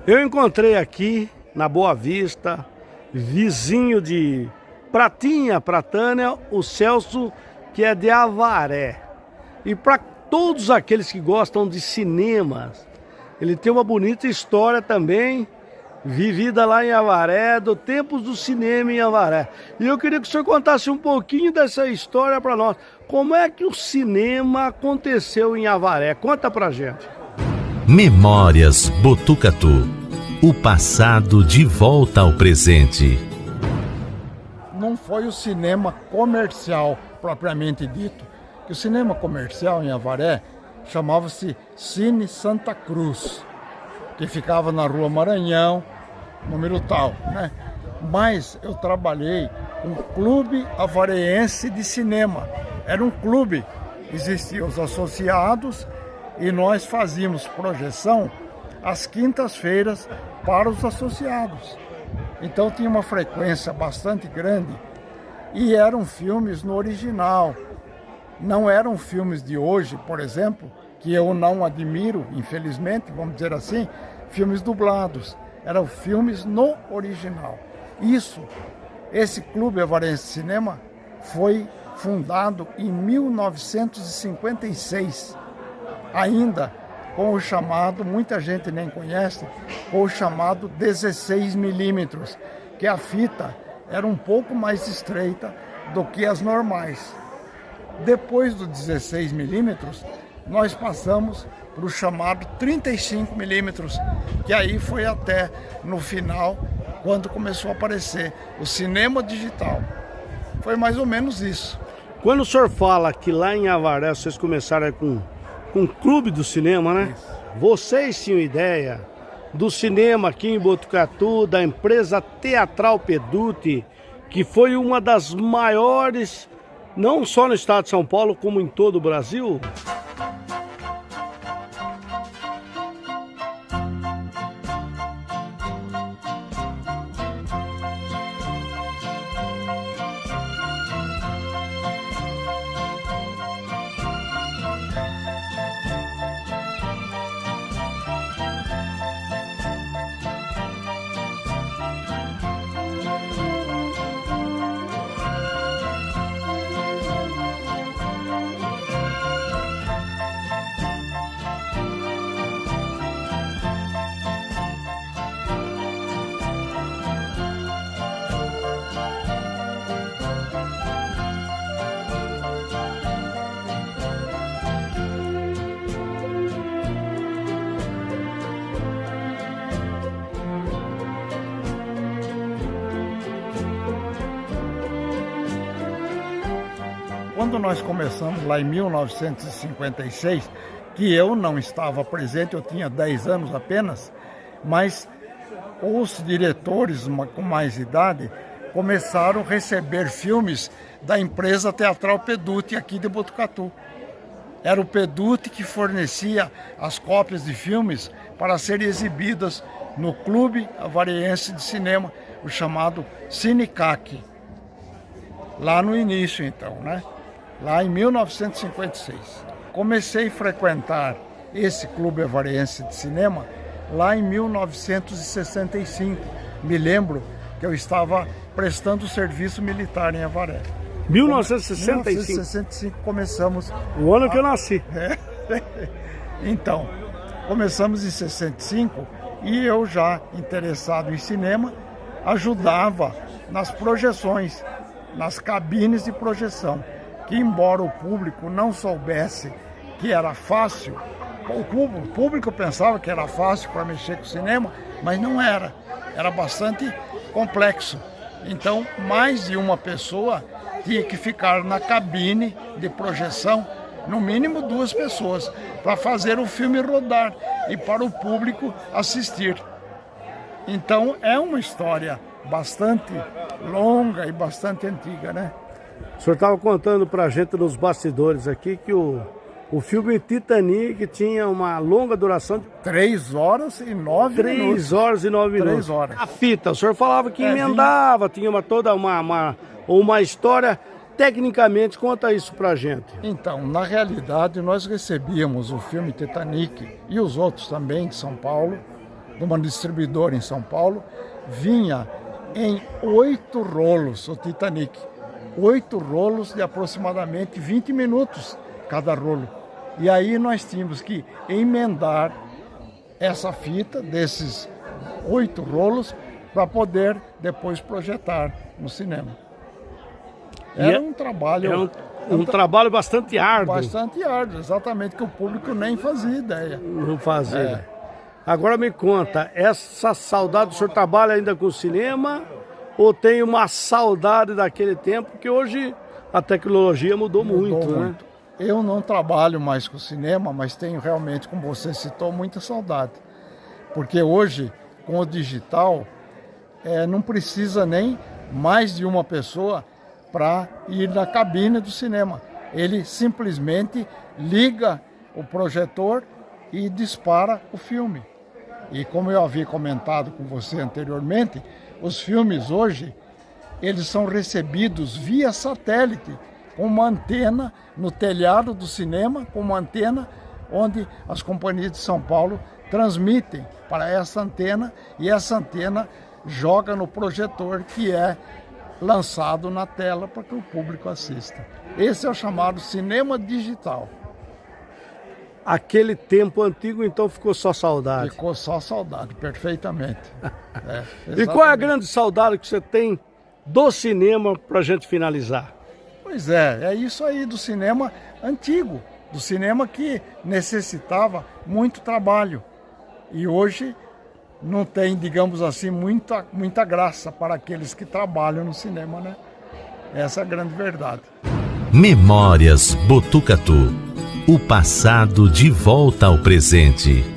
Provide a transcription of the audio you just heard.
Eu encontrei aqui na Boa Vista, vizinho de Pratinha, Pratânia, o Celso, que é de Avaré. E para todos aqueles que gostam de cinemas, ele tem uma bonita história também, vivida lá em Avaré, do tempos do cinema em Avaré. E eu queria que o senhor contasse um pouquinho dessa história para nós. Como é que o cinema aconteceu em Avaré? Conta pra gente. Memórias Botucatu. O passado de volta ao presente. Não foi o cinema comercial propriamente dito. Que o cinema comercial em Avaré chamava-se Cine Santa Cruz, que ficava na Rua Maranhão, número tal, né? Mas eu trabalhei com o Clube Avareense de Cinema. Era um clube, existiam os associados e nós fazíamos projeção às quintas-feiras para os associados. Então tinha uma frequência bastante grande e eram filmes no original. Não eram filmes de hoje, por exemplo, que eu não admiro, infelizmente, vamos dizer assim, filmes dublados. Eram filmes no original. Esse Clube Avareense de Cinema foi fundado em 1956, ainda com o chamado, muita gente nem conhece, com o chamado 16mm, que a fita era um pouco mais estreita do que as normais. Depois do 16mm, nós passamos para o chamado 35mm, que aí foi até no final, quando começou a aparecer o cinema digital. Foi mais ou menos isso. Quando o senhor fala que lá em Avaré vocês começaram com um clube do cinema, né? Isso. Vocês tinham ideia do cinema aqui em Botucatu, da empresa Teatral Peduti, que foi uma das maiores, não só no estado de São Paulo, como em todo o Brasil? Quando nós começamos lá em 1956, que eu não estava presente, eu tinha 10 anos apenas, mas os diretores com mais idade começaram a receber filmes da empresa Teatral Peduti aqui de Botucatu. Era o Peduti que fornecia as cópias de filmes para serem exibidas no Clube Avareense de Cinema, o chamado Cinecac. Lá no início, então, né? Lá em 1956. Comecei a frequentar esse Clube Avareense de Cinema lá em 1965. Me lembro que eu estava prestando serviço militar em Avaré. 1965? 1965 começamos. O ano que eu nasci. Então, começamos em 65 e eu já interessado em cinema, ajudava nas projeções, nas cabines de projeção. Que embora o público não soubesse que era fácil, o público pensava que era fácil para mexer com o cinema, mas não era. Era bastante complexo. Então, mais de uma pessoa tinha que ficar na cabine de projeção, no mínimo 2 pessoas, para fazer o filme rodar e para o público assistir. Então, é uma história bastante longa e bastante antiga, né? O senhor estava contando pra gente nos bastidores aqui que o filme Titanic tinha uma longa duração de 3 horas e 9 minutos. 3 horas e 9 minutos. 3 horas. A fita, o senhor falava que emendava, tinha toda uma história. Tecnicamente, conta isso pra gente. Então, na realidade, nós recebíamos o filme Titanic e os outros também de São Paulo de uma distribuidora em São Paulo, vinha em 8 rolos o Titanic. 8 rolos de aproximadamente 20 minutos cada rolo. E aí nós tínhamos que emendar essa fita desses 8 rolos para poder depois projetar no cinema. Era um trabalho... Era um trabalho bastante árduo. Bastante árduo, exatamente, que o público nem fazia ideia. Não fazia. Agora me conta, essa saudade, o senhor trabalha ainda com o cinema ou tem uma saudade daquele tempo que hoje a tecnologia mudou muito, né? Eu não trabalho mais com cinema, mas tenho realmente, como você citou, muita saudade. Porque hoje, com o digital, não precisa nem mais de uma pessoa para ir na cabine do cinema. Ele simplesmente liga o projetor e dispara o filme. E como eu havia comentado com você anteriormente, os filmes hoje, eles são recebidos via satélite, com uma antena no telhado do cinema, com uma antena onde as companhias de São Paulo transmitem para essa antena e essa antena joga no projetor que é lançado na tela para que o público assista. Esse é o chamado cinema digital. Aquele tempo antigo, então, ficou só saudade. Ficou só saudade, perfeitamente. E qual é a grande saudade que você tem do cinema para a gente finalizar? Pois é isso aí do cinema antigo, do cinema que necessitava muito trabalho. E hoje não tem, digamos assim, muita graça para aqueles que trabalham no cinema, né? Essa é a grande verdade. Memórias Botucatu. O passado de volta ao presente.